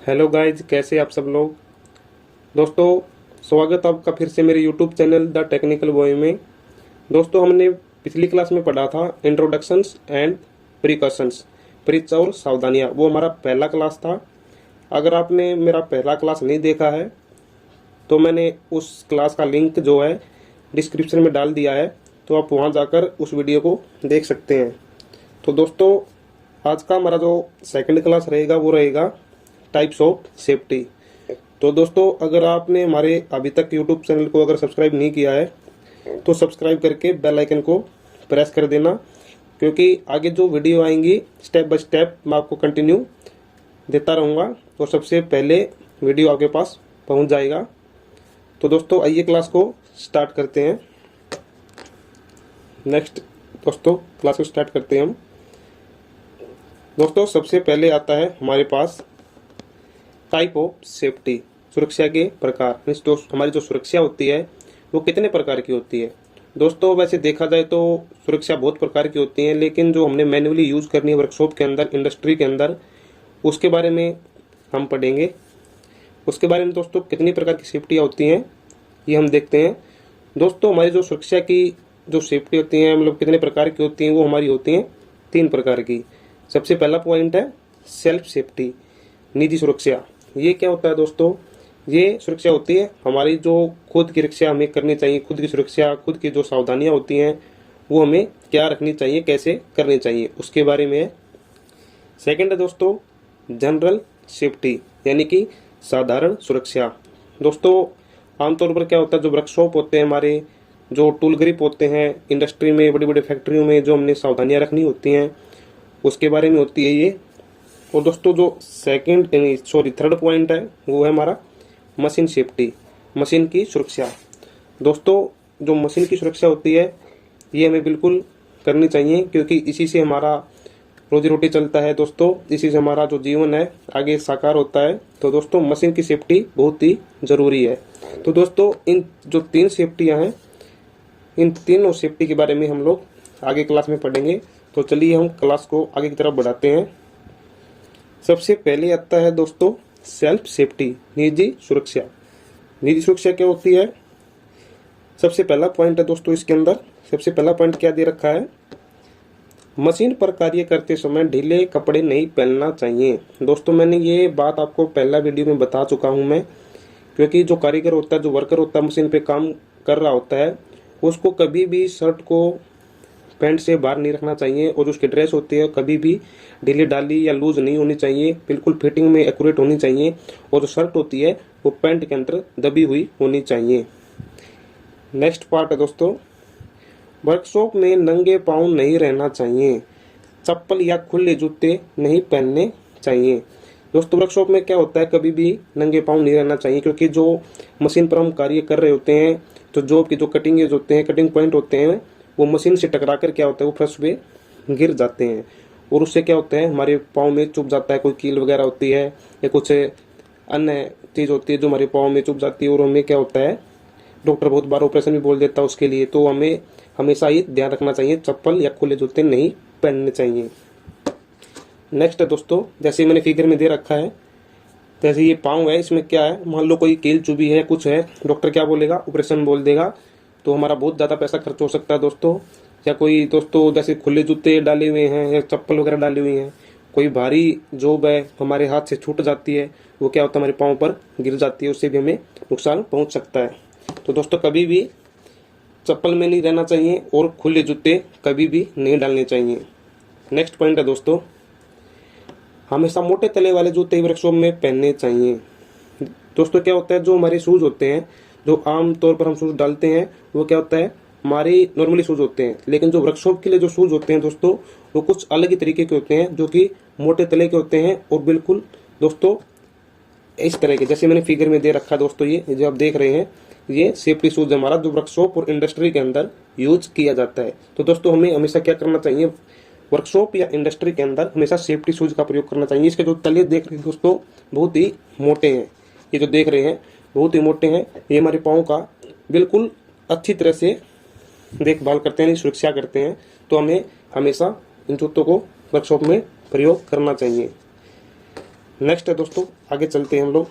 Hello guys, कैसे आप सब लोग। दोस्तों, स्वागत आपका फिर से मेरे YouTube channel the technical boy में। दोस्तों, हमने पिछली क्लास में पढ़ा था इंट्रोडक्शंस एंड प्रिकॉशंस, परिचय और सावधानियां। वो हमारा पहला क्लास था। अगर आपने मेरा पहला क्लास नहीं देखा है तो मैंने उस क्लास का लिंक जो है डिस्क्रिप्शन में डाल दिया है, तो आप वहां जाकर उस वीडियो को देख सकते हैं। तो दोस्तों, आज का हमारा जो सेकंड क्लास रहेगा वो रहेगा टाइप्स ऑफ सेफ्टी। तो दोस्तों, अगर आपने हमारे अभी तक यूट्यूब चैनल को अगर सब्सक्राइब नहीं किया है तो सब्सक्राइब करके बेल आइकन को प्रेस कर देना, क्योंकि आगे जो वीडियो आएंगी स्टेप बाय स्टेप मैं आपको कंटिन्यू देता रहूँगा, तो सबसे पहले वीडियो आपके पास पहुँच जाएगा। तो दोस्तों, आइए क्लास को स्टार्ट करते हैं। नेक्स्ट दोस्तों, क्लास को स्टार्ट करते हैं हम। दोस्तों, सबसे पहले आता है हमारे पास टाइप ऑफ सेफ्टी, सुरक्षा के प्रकार। हमारी जो सुरक्षा होती है वो कितने प्रकार की होती है। दोस्तों, वैसे देखा जाए तो सुरक्षा बहुत प्रकार की होती है, लेकिन जो हमने मैन्युअली यूज करनी है वर्कशॉप के अंदर, इंडस्ट्री के अंदर, उसके बारे में हम पढ़ेंगे। उसके बारे में दोस्तों कितनी प्रकार की सेफ्टियाँ होती हैं ये हम देखते हैं। दोस्तों, हमारी जो सुरक्षा की जो सेफ्टी होती है, मतलब कितने प्रकार की होती हैं, वो हमारी होती हैं 3 प्रकार की। सबसे पहला पॉइंट है सेल्फ सेफ्टी, निजी सुरक्षा। ये क्या होता है दोस्तों, ये सुरक्षा होती है हमारी जो खुद की रक्षा हमें करनी चाहिए, खुद की सुरक्षा, खुद की जो सावधानियां होती हैं वो हमें क्या रखनी चाहिए, कैसे करनी चाहिए, उसके बारे में है। सेकंड है दोस्तों जनरल सेफ्टी, यानी कि साधारण सुरक्षा। दोस्तों, आमतौर पर क्या होता है, जो वर्कशॉप होते हैं हमारे, जो टूल ग्रिप होते हैं इंडस्ट्री में, बड़ी बड़ी फैक्ट्रियों में जो हमने सावधानियां रखनी होती हैं उसके बारे में होती है ये। और दोस्तों, जो थर्ड पॉइंट है वो है हमारा मशीन सेफ्टी, मशीन की सुरक्षा। दोस्तों, जो मशीन की सुरक्षा होती है ये हमें बिल्कुल करनी चाहिए, क्योंकि इसी से हमारा रोजी रोटी चलता है। दोस्तों, इसी से हमारा जो जीवन है आगे साकार होता है। तो दोस्तों, मशीन की सेफ्टी बहुत ही जरूरी है। तो दोस्तों, इन जो 3 सेफ्टियां हैं, इन तीनों सेफ्टी के बारे में हम लोग आगे क्लास में पढ़ेंगे। तो चलिए हम क्लास को आगे की तरफ बढ़ाते हैं। सबसे पहले आता है दोस्तों सेल्फ सेफ्टी, निजी सुरक्षा। निजी सुरक्षा क्या होती है, सबसे पहला पॉइंट है दोस्तों इसके अंदर। सबसे पहला पॉइंट क्या दे रखा है, मशीन पर कार्य करते समय ढीले कपड़े नहीं पहनना चाहिए। दोस्तों, मैंने ये बात आपको पहला वीडियो में बता चुका हूं मैं, क्योंकि जो कारीगर होता है, जो वर्कर होता है, मशीन पे काम कर रहा होता है, उसको कभी भी शर्ट को पैंट से बाहर नहीं रखना चाहिए, और जो उसकी ड्रेस होती है कभी भी ढीली डाली या लूज नहीं होनी चाहिए, बिल्कुल फिटिंग में एक्यूरेट होनी चाहिए। और जो शर्ट होती है वो पैंट के अंदर दबी हुई होनी चाहिए। नेक्स्ट पार्ट है दोस्तों, वर्कशॉप में नंगे पांव नहीं रहना चाहिए, चप्पल या खुले जूते नहीं पहनने चाहिए। दोस्तों, वर्कशॉप में क्या होता है, कभी भी नंगे पांव नहीं रहना चाहिए, क्योंकि जो मशीन पर हम कार्य कर रहे होते हैं, तो जॉब की जो कटिंग होते हैं, कटिंग पॉइंट होते हैं, वो मशीन से टकरा कर क्या होता है, वो फर्श पे गिर जाते हैं, और उससे क्या होता है, हमारे पाँव में चुभ जाता है, कोई कील वगैरह होती है या कुछ अन्य चीज़ होती है जो हमारे पाँव में चुभ जाती है, और हमें क्या होता है, डॉक्टर बहुत बार ऑपरेशन भी बोल देता है उसके लिए। तो हमें हमेशा ही ध्यान रखना चाहिए, चप्पल या खुले जूते नहीं पहनने चाहिए। नेक्स्ट है दोस्तों, जैसे मैंने फिगर में दे रखा है, जैसे ये पाँव है, इसमें क्या है, मान लो कोई कील चुभी है, कुछ है, डॉक्टर क्या बोलेगा, ऑपरेशन बोल देगा, तो हमारा बहुत ज़्यादा पैसा खर्च हो सकता है दोस्तों। या कोई दोस्तों जैसे खुले जूते डाले हुए हैं या चप्पल वगैरह डाली हुई हैं, कोई भारी जॉब है हमारे हाथ से छूट जाती है, वो क्या होता है, हमारे पाँव पर गिर जाती है, उससे भी हमें नुकसान पहुंच सकता है। तो दोस्तों, कभी भी चप्पल में नहीं रहना चाहिए और खुले जूते कभी भी नहीं डालने चाहिए। नेक्स्ट पॉइंट है दोस्तों, हमेशा मोटे तले वाले जूते वर्कशॉप में पहनने चाहिए। दोस्तों, क्या होता है, जो हमारे शूज होते हैं, जो आम तौर पर हम शूज डालते हैं, वो क्या होता है, हमारे नॉर्मली शूज होते हैं, लेकिन जो वर्कशॉप के लिए जो शूज होते हैं दोस्तों, वो कुछ अलग ही तरीके के होते हैं, जो कि मोटे तले के होते हैं, और बिल्कुल दोस्तों इस तरह के, जैसे मैंने फिगर में दे रखा है दोस्तों, ये जो आप देख रहे हैं, ये सेफ्टी शूज हमारा जो वर्कशॉप और इंडस्ट्री के अंदर यूज किया जाता है। तो दोस्तों, हमें हमेशा क्या करना चाहिए, वर्कशॉप या इंडस्ट्री के अंदर हमेशा सेफ्टी शूज का प्रयोग करना चाहिए। इसके जो तले देख रहे हैं दोस्तों बहुत ही मोटे हैं, ये जो देख रहे हैं बहुत ही मोटे हैं, ये हमारे पाँव का बिल्कुल अच्छी तरह से देखभाल करते हैं, सुरक्षा करते हैं। तो हमें हमेशा इन जूतों को वर्कशॉप में प्रयोग करना चाहिए। नेक्स्ट है दोस्तों, आगे चलते हैं हम लोग।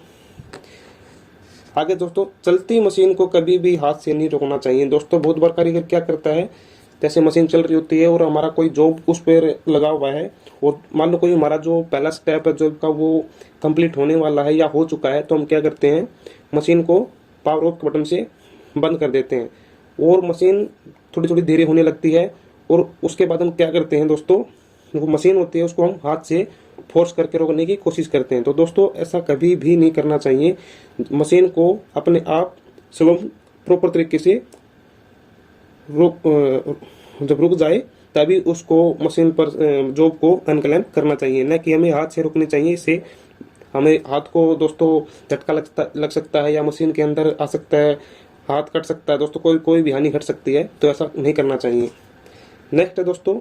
आगे दोस्तों, चलती मशीन को कभी भी हाथ से नहीं रोकना चाहिए। दोस्तों बहुत बार कारीगर क्या करता है, जैसे मशीन चल रही होती है और हमारा कोई जॉब उस पर लगा हुआ है और मान लो कोई हमारा जो पहला स्टेप है जॉब का वो कंप्लीट होने वाला है या हो चुका है, तो हम क्या करते हैं, मशीन को पावर ऑफ बटन से बंद कर देते हैं और मशीन थोड़ी थोड़ी धीरे होने लगती है। और उसके बाद हम क्या करते हैं दोस्तों, जो मशीन होती है उसको हम हाथ से फोर्स करके रोकने की कोशिश करते हैं। तो दोस्तों ऐसा कभी भी नहीं करना चाहिए। मशीन को अपने आप स्वयं प्रॉपर तरीके से जब रुक जाए तभी उसको मशीन पर जॉब को अनक्लैम्प करना चाहिए, न कि हमें हाथ से रोकनी चाहिए। इससे हमें हाथ को दोस्तों झटका लग सकता है या मशीन के अंदर आ सकता है, हाथ कट सकता है दोस्तों, कोई भी हानि घट सकती है, तो ऐसा नहीं करना चाहिए। नेक्स्ट है दोस्तों,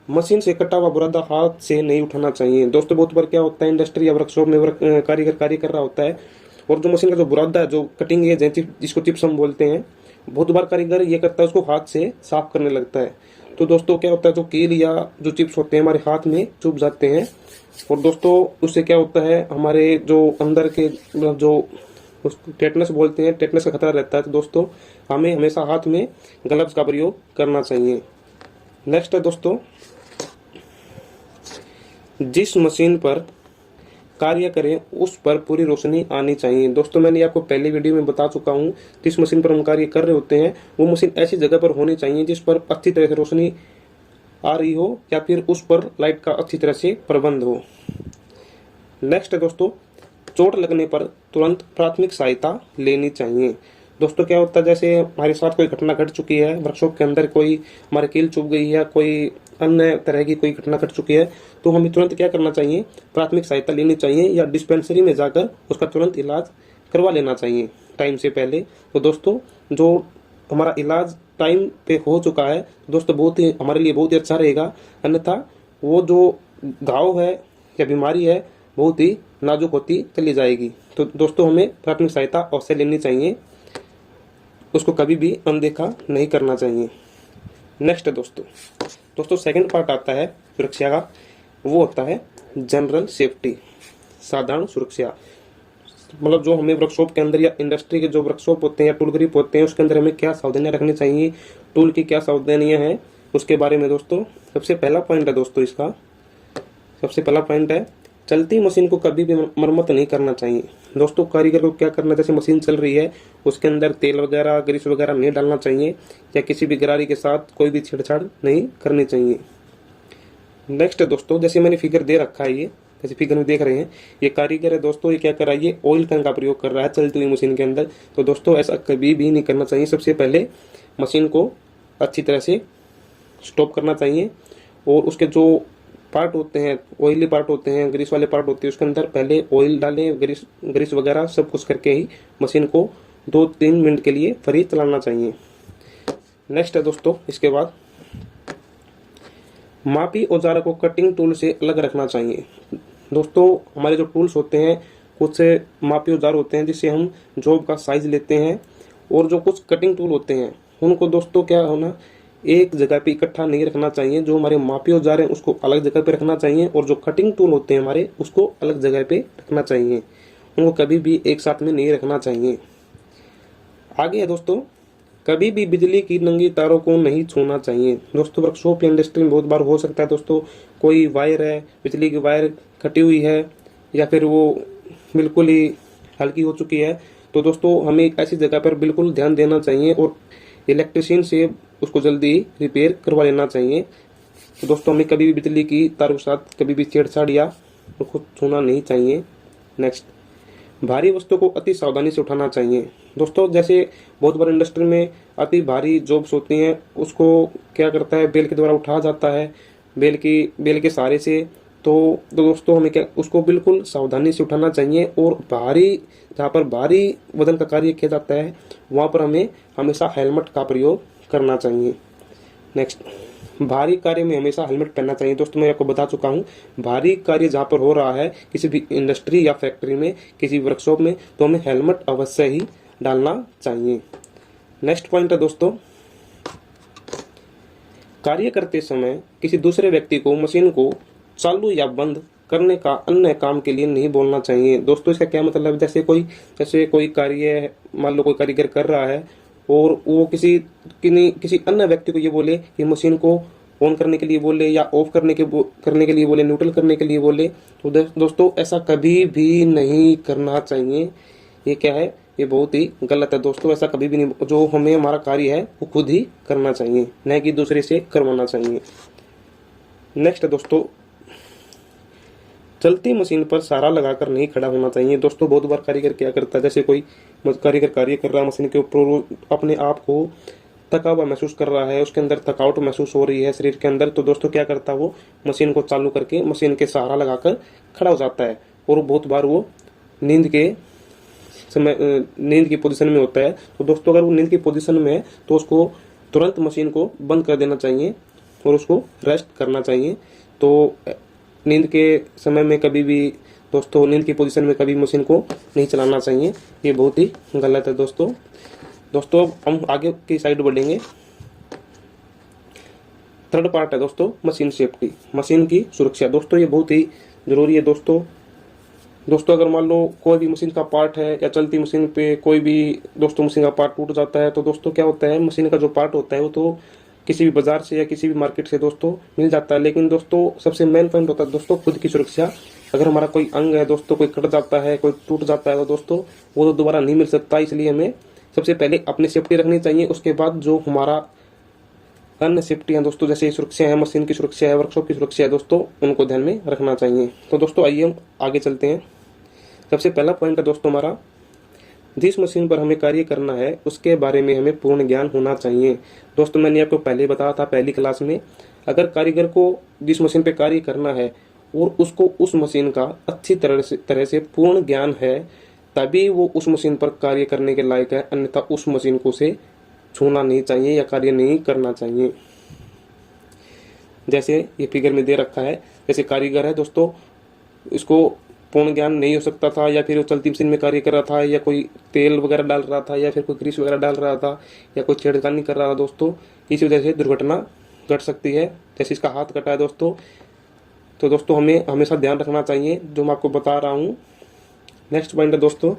मशीन से कटा हुआ बुरादा हाथ से नहीं उठाना चाहिए। दोस्तों बहुत बार क्या होता है, इंडस्ट्री या वर्कशॉप में कारीगर कार्य कर रहा होता है और जो मशीन का जो बुरादा है, जो कटिंग एज है, जिसको चिप्स हम बोलते हैं, बहुत बार कारीगर ये करता है उसको हाथ से साफ करने लगता है। तो दोस्तों क्या होता है, जो कील या जो चिप्स होते हैं हमारे हाथ में चुभ जाते हैं और दोस्तों उससे क्या होता है, हमारे जो अंदर के जो टेटनस बोलते हैं, टेटनस का खतरा रहता है। तो दोस्तों हमें हमेशा हाथ में ग्लव्स का प्रयोग करना चाहिए। नेक्स्ट है दोस्तों, जिस मशीन पर कार्य करें उस पर पूरी रोशनी आनी चाहिए। दोस्तों मैंने आपको पहले वीडियो में बता चुका हूं, जिस मशीन पर हम कार्य कर रहे होते हैं वो मशीन ऐसी जगह पर होनी चाहिए जिस पर अच्छी तरह से रोशनी आ रही हो या फिर उस पर लाइट का अच्छी तरह से प्रबंध हो। नेक्स्ट है दोस्तों, चोट लगने पर तुरंत प्राथमिक सहायता लेनी चाहिए। दोस्तों क्या होता है, जैसे हमारे साथ कोई घटना घट चुकी है वर्कशॉप के अंदर, कोई हमारे कील चुभ गई है, कोई अन्य तरह की कोई घटना घट चुकी है, तो हमें तुरंत क्या करना चाहिए, प्राथमिक सहायता लेनी चाहिए या डिस्पेंसरी में जाकर उसका तुरंत इलाज करवा लेना चाहिए टाइम से पहले। तो दोस्तों जो हमारा इलाज टाइम पे हो चुका है दोस्तों, बहुत ही हमारे लिए बहुत ही अच्छा रहेगा, अन्यथा वो जो घाव है या बीमारी है बहुत ही नाजुक होती चली जाएगी। तो दोस्तों हमें प्राथमिक सहायता अवश्य लेनी चाहिए, उसको कभी भी अनदेखा नहीं करना चाहिए। नेक्स्ट है दोस्तों सेकंड पार्ट आता है सुरक्षा का, वो होता है जनरल सेफ्टी, साधारण सुरक्षा। मतलब जो हमें वर्कशॉप के अंदर या इंडस्ट्री के जो वर्कशॉप होते हैं या टूल ग्रिप होते हैं उसके अंदर हमें क्या सावधानियां रखनी चाहिए, टूल की क्या सावधानियां हैं, उसके बारे में दोस्तों सबसे पहला पॉइंट है दोस्तों, इसका सबसे पहला पॉइंट है, चलती मशीन को कभी भी मरम्मत नहीं करना चाहिए। दोस्तों कारीगर को क्या करना, जैसे मशीन चल रही है उसके अंदर तेल वगैरह ग्रीस वगैरह नहीं डालना चाहिए या किसी भी गरारी के साथ कोई भी छेड़छाड़ नहीं करनी चाहिए। नेक्स्ट है दोस्तों, जैसे मैंने फिगर दे रखा है, ये जैसे फिगर में देख रहे हैं, ये कारीगर है दोस्तों, ये क्या कर रहा है, ये ऑयल टैंक का प्रयोग कर रहा है चलती हुई मशीन के अंदर। तो दोस्तों ऐसा कभी भी नहीं करना चाहिए। सबसे पहले मशीन को अच्छी तरह से स्टॉप करना चाहिए और उसके जो पार्ट होते हैं, ऑयली पार्ट होते हैं, ग्रीस वाले पार्ट होते हैं, उसके अंदर पहले ऑयल डालें, ग्रीस वगैरह सब कुछ करके ही मशीन को 2-3 मिनट के लिए फ्री चलाना चाहिए। नेक्स्ट है दोस्तों, इसके बाद मापी औजार को कटिंग टूल से अलग रखना चाहिए। दोस्तों हमारे जो टूल्स होते हैं कुछ से मापी औजार होते हैं जिससे हम जॉब का साइज लेते हैं, और जो कुछ कटिंग टूल होते हैं उनको दोस्तों क्या होना, एक जगह पे इकट्ठा नहीं रखना चाहिए। जो हमारे मापी औजार हैं उसको अलग जगह पे रखना चाहिए और जो कटिंग टूल होते हैं हमारे उसको अलग जगह पे रखना चाहिए, उनको कभी भी एक साथ में नहीं रखना चाहिए। आगे है दोस्तों, कभी भी बिजली की नंगी तारों को नहीं छूना चाहिए। दोस्तों वर्कशॉप या इंडस्ट्री में बहुत बार हो सकता है दोस्तों, कोई वायर है, बिजली की वायर कटी हुई है या फिर वो बिल्कुल ही हल्की हो चुकी है, तो दोस्तों हमें एक ऐसी जगह पर बिल्कुल ध्यान देना चाहिए और इलेक्ट्रिशियन से उसको जल्दी रिपेयर करवा लेना चाहिए। तो दोस्तों हमें कभी भी बिजली की तारों के साथ कभी भी छेड़छाड़ या उसको छूना नहीं चाहिए। नेक्स्ट, भारी वस्तु को अति सावधानी से उठाना चाहिए। दोस्तों जैसे बहुत बार इंडस्ट्री में अति भारी जॉब्स होती हैं, उसको क्या करता है, बेल के द्वारा उठाया जाता है, बेल के सहारे से। तो दोस्तों हमें क्या उसको बिल्कुल सावधानी से उठाना चाहिए और जहाँ पर भारी वजन का कार्य किया जाता है वहाँ पर हमें हमेशा हेलमेट का प्रयोग करना चाहिए। नेक्स्ट, भारी कार्य में हमेशा हेलमेट पहनना चाहिए। दोस्तों मैं आपको बता चुका हूँ, भारी कार्य जहाँ पर हो रहा है किसी भी इंडस्ट्री या फैक्ट्री में, किसी वर्कशॉप में, तो हमें हेलमेट अवश्य ही डालना चाहिए। नेक्स्ट पॉइंट है दोस्तों, कार्य करते समय किसी दूसरे व्यक्ति को मशीन को चालू या बंद करने का अन्य काम के लिए नहीं बोलना चाहिए। दोस्तों इसका क्या मतलब है, जैसे कोई कार्य मान लो कोई कारीगर कर रहा है और वो किसी अन्य व्यक्ति को ये बोले कि मशीन को ऑन करने के लिए बोले या ऑफ करने के लिए बोले, न्यूट्रल करने के लिए बोले, तो दोस्तों ऐसा कभी भी नहीं करना चाहिए। ये क्या है, ये बहुत ही गलत है दोस्तों। ऐसा कभी भी नहीं, जो हमें हमारा कार्य है वो खुद ही करना चाहिए, न कि दूसरे से करवाना चाहिए। नेक्स्ट दोस्तों, चलती मशीन पर सहारा लगाकर नहीं खड़ा होना चाहिए। दोस्तों बहुत बार कारीगर क्या करता है, जैसे कोई कारीगर कार्य कर रहा है मशीन के ऊपर, अपने आप को थका हुआ महसूस कर रहा है, उसके अंदर थकावट महसूस हो रही है शरीर के अंदर, तो दोस्तों क्या करता है वो मशीन को चालू करके मशीन के सहारा लगाकर खड़ा हो जाता है। और बहुत बार वो नींद की पोजीशन में होता है। तो दोस्तों अगर वो नींद की पोजीशन में है तो उसको तुरंत मशीन को बंद कर देना चाहिए और उसको रेस्ट करना चाहिए। तो नींद के समय में कभी भी दोस्तों, नींद की पोजीशन में कभी मशीन को नहीं चलाना चाहिए, ये बहुत ही गलत है दोस्तों। अब हम आगे की साइड बढ़ेंगे। थर्ड पार्ट है दोस्तों मशीन सेफ्टी, मशीन की सुरक्षा। दोस्तों ये बहुत ही जरूरी है दोस्तों। अगर मान लो कोई भी मशीन का पार्ट है या चलती मशीन पे कोई भी दोस्तों मशीन का पार्ट टूट जाता है, तो दोस्तों क्या होता है, मशीन का जो पार्ट होता है वो तो किसी भी बाजार से या किसी भी मार्केट से दोस्तों मिल जाता है, लेकिन दोस्तों सबसे मेन पॉइंट होता है दोस्तों खुद की सुरक्षा। अगर हमारा कोई अंग है दोस्तों, कोई कट जाता है, कोई टूट जाता है, तो दोस्तों वो तो दोबारा नहीं मिल सकता। इसलिए हमें सबसे पहले अपनी सेफ्टी रखनी चाहिए, उसके बाद जो हमारा अन्य सेफ्टी है दोस्तों, जैसे सुरक्षा है, मशीन की सुरक्षा है, वर्कशॉप की सुरक्षा है दोस्तों, उनको ध्यान में रखना चाहिए। तो दोस्तों आइए हम आगे चलते हैं। सबसे पहला पॉइंट है दोस्तों हमारा, जिस मशीन पर हमें कार्य करना है उसके बारे में हमें पूर्ण ज्ञान होना चाहिए। दोस्तों मैंने आपको पहले बताया था पहली क्लास में, अगर कारीगर को जिस मशीन पे कार्य करना है और उसको उस मशीन का अच्छी तरह से पूर्ण ज्ञान है, तभी वो उस मशीन पर कार्य करने के लायक है, अन्यथा उस मशीन को से छूना नहीं चाहिए या कार्य नहीं करना चाहिए। जैसे ये फिगर में दे रखा है, जैसे कारीगर है दोस्तों, इसको पूर्ण ज्ञान नहीं हो सकता था, या फिर वो चलती मशीन में कार्य कर रहा था, या कोई तेल वगैरह डाल रहा था, या फिर कोई ग्रीस वगैरह डाल रहा था, या कोई छेड़खानी कर रहा था दोस्तों, इस वजह से दुर्घटना घट सकती है। जैसे इसका हाथ कटा है दोस्तों, तो दोस्तों हमें हमेशा ध्यान रखना चाहिए जो मैं आपको बता रहा हूँ। नेक्स्ट पॉइंट है दोस्तों,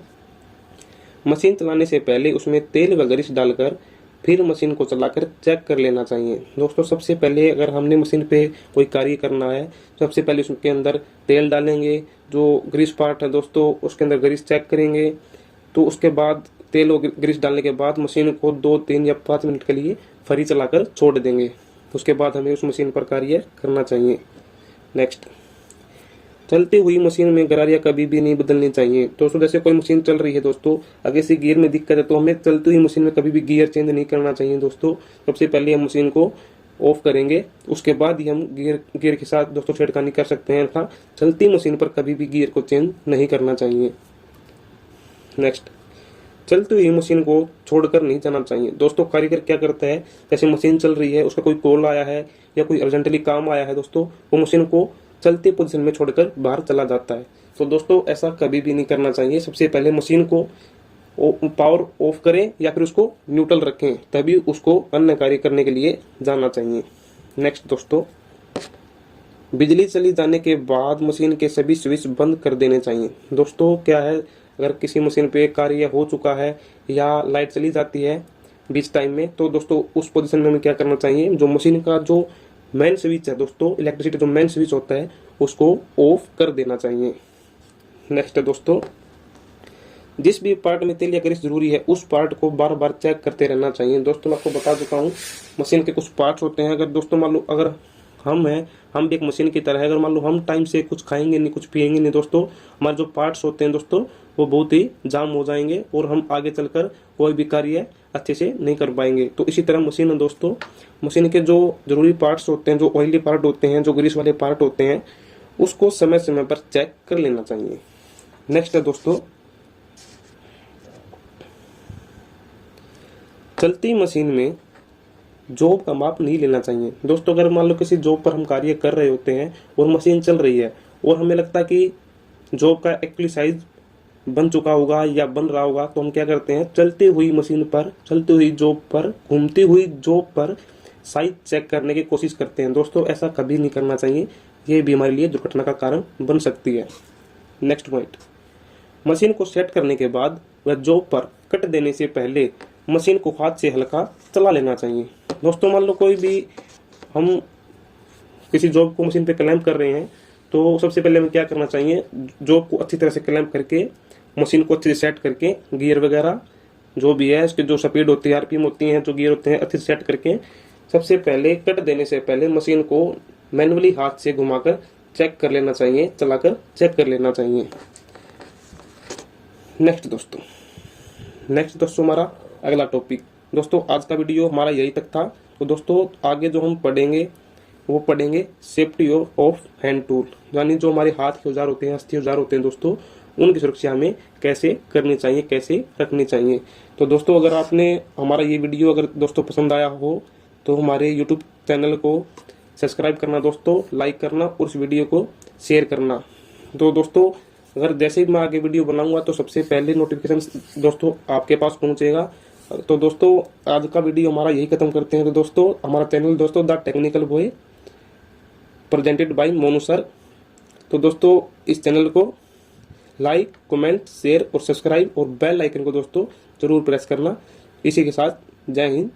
मशीन चलाने से पहले उसमें तेल व ग्रीस डालकर फिर मशीन को चलाकर चेक कर लेना चाहिए। दोस्तों सबसे पहले अगर हमने मशीन पे कोई कार्य करना है, सबसे पहले उसके अंदर तेल डालेंगे, जो ग्रीस पार्ट है दोस्तों उसके अंदर ग्रीस चेक करेंगे, तो उसके बाद तेल और ग्रीस डालने के बाद मशीन को 2, 3 या 5 मिनट के लिए फ्री चलाकर छोड़ देंगे। उसके बाद हमें उस मशीन पर कार्य करना चाहिए। नेक्स्ट, चलती हुई मशीन में गरारियां कभी भी नहीं बदलनी चाहिए। दोस्तों जैसे कोई मशीन चल रही है दोस्तों, अगर इसी गियर में दिक्कत है तो हमें चलती हुई मशीन में कभी भी गियर चेंज नहीं करना चाहिए दोस्तों। सबसे पहले हम मशीन को ऑफ करेंगे, उसके बाद ही हम गियर के साथ दोस्तों छेड़खानी कर सकते हैं, अर्थात चलती मशीन पर कभी भी गियर को चेंज नहीं करना चाहिए। नेक्स्ट, चलती हुई मशीन को छोड़कर नहीं जाना चाहिए। दोस्तों कारीगर क्या करता है, जैसे मशीन चल रही है, उसका कोई कॉल आया है या कोई अर्जेंटली काम आया है दोस्तों, वो मशीन को चलती पोजीशन में छोड़कर बाहर चला जाता है। तो दोस्तों ऐसा कभी भी नहीं करना चाहिए। सबसे पहले मशीन को पावर ऑफ करें या फिर उसको न्यूट्रल रखें, तभी उसको अन्य कार्य करने के लिए जाना चाहिए। नेक्स्ट दोस्तों, बिजली चली जाने के बाद मशीन के सभी स्विच बंद कर देने चाहिए। दोस्तों क्या है, अगर किसी मशीन पे कार्य हो चुका है या लाइट चली जाती है बीच टाइम में, तो दोस्तों उस पोजीशन में हमें क्या करना चाहिए, जो मशीन का जो मेन स्विच है दोस्तों, इलेक्ट्रिसिटी जो मेन स्विच होता है उसको ऑफ कर देना चाहिए। नेक्स्ट है दोस्तों, जिस भी पार्ट में तेल या ग्रीस जरूरी है उस पार्ट को बार बार चेक करते रहना चाहिए। दोस्तों मैं आपको बता चुका हूँ, मशीन के कुछ पार्ट्स होते हैं, अगर दोस्तों मान लो अगर हम भी एक मशीन की तरह है, अगर मान लो हम टाइम से कुछ खाएंगे नहीं, कुछ पिएंगे नहीं दोस्तों, हमारे जो पार्ट्स होते हैं दोस्तों वो बहुत ही जाम हो जाएंगे और हम आगे चलकर कोई भी कार्य अच्छे से नहीं कर पाएंगे। तो इसी तरह मशीन है दोस्तों, मशीन के जो जरूरी पार्ट्स होते हैं, जो ऑयली पार्ट होते हैं, जो ग्रीस वाले पार्ट होते हैं, उसको समय समय पर चेक कर लेना चाहिए। नेक्स्ट है दोस्तों, चलती मशीन में जॉब का माप नहीं लेना चाहिए। दोस्तों अगर मान लो किसी जॉब पर हम कार्य कर रहे होते हैं और मशीन चल रही है और हमें लगता है कि जॉब का एक्चुअली साइज बन चुका होगा या बन रहा होगा, तो हम क्या करते हैं, चलती हुई मशीन पर, चलती हुई जॉब पर, घूमती हुई जॉब पर साइज चेक करने की कोशिश करते हैं। दोस्तों ऐसा कभी नहीं करना चाहिए। ये भी हमारे लिए दुर्घटना का कारण बन सकती है। नेक्स्ट पॉइंट, मशीन को सेट करने के बाद वह जॉब पर कट देने से पहले मशीन को हाथ से हल्का चला लेना चाहिए। दोस्तों मान लो कोई भी हम किसी जॉब को मशीन पे क्लैंप कर रहे हैं, तो सबसे पहले हमें क्या करना चाहिए, जॉब को अच्छी तरह से क्लैंप करके मशीन को अच्छे से सेट करके गियर वगैरह जो भी है इसकी जो स्पीड होती है, आरपीएम होती है, जो गियर होते हैं अच्छे से सेट करके सबसे पहले कट देने से पहले मशीन को मैनुअली हाथ से घुमाकर चेक कर लेना चाहिए, चलाकर चेक कर लेना चाहिए। नेक्स्ट दोस्तों हमारा अगला टॉपिक। दोस्तों आज का वीडियो हमारा यही तक था। तो दोस्तों आगे जो हम पढ़ेंगे वो पढ़ेंगे सेफ्टी ऑफ हैंड टूल, यानी जो हमारे हाथ के औजार होते हैं, हस्ती औजार होते हैं दोस्तों, उनकी सुरक्षा हमें कैसे करनी चाहिए, कैसे रखनी चाहिए। तो दोस्तों अगर आपने हमारा ये वीडियो अगर दोस्तों पसंद आया हो तो हमारे यूट्यूब चैनल को सब्सक्राइब करना दोस्तों, लाइक करना और उस वीडियो को शेयर करना। तो दोस्तों अगर जैसे ही मैं आगे वीडियो बनाऊंगा तो सबसे पहले नोटिफिकेशन दोस्तों आपके पास पहुंचेगा। तो दोस्तों आज का वीडियो हमारा यही खत्म करते हैं। तो दोस्तों हमारा चैनल दोस्तों the technical boy presented by Monu sir. तो दोस्तों इस चैनल को लाइक, कमेंट, शेयर और सब्सक्राइब और बेल आइकन को दोस्तों जरूर प्रेस करना। इसी के साथ जय हिंद।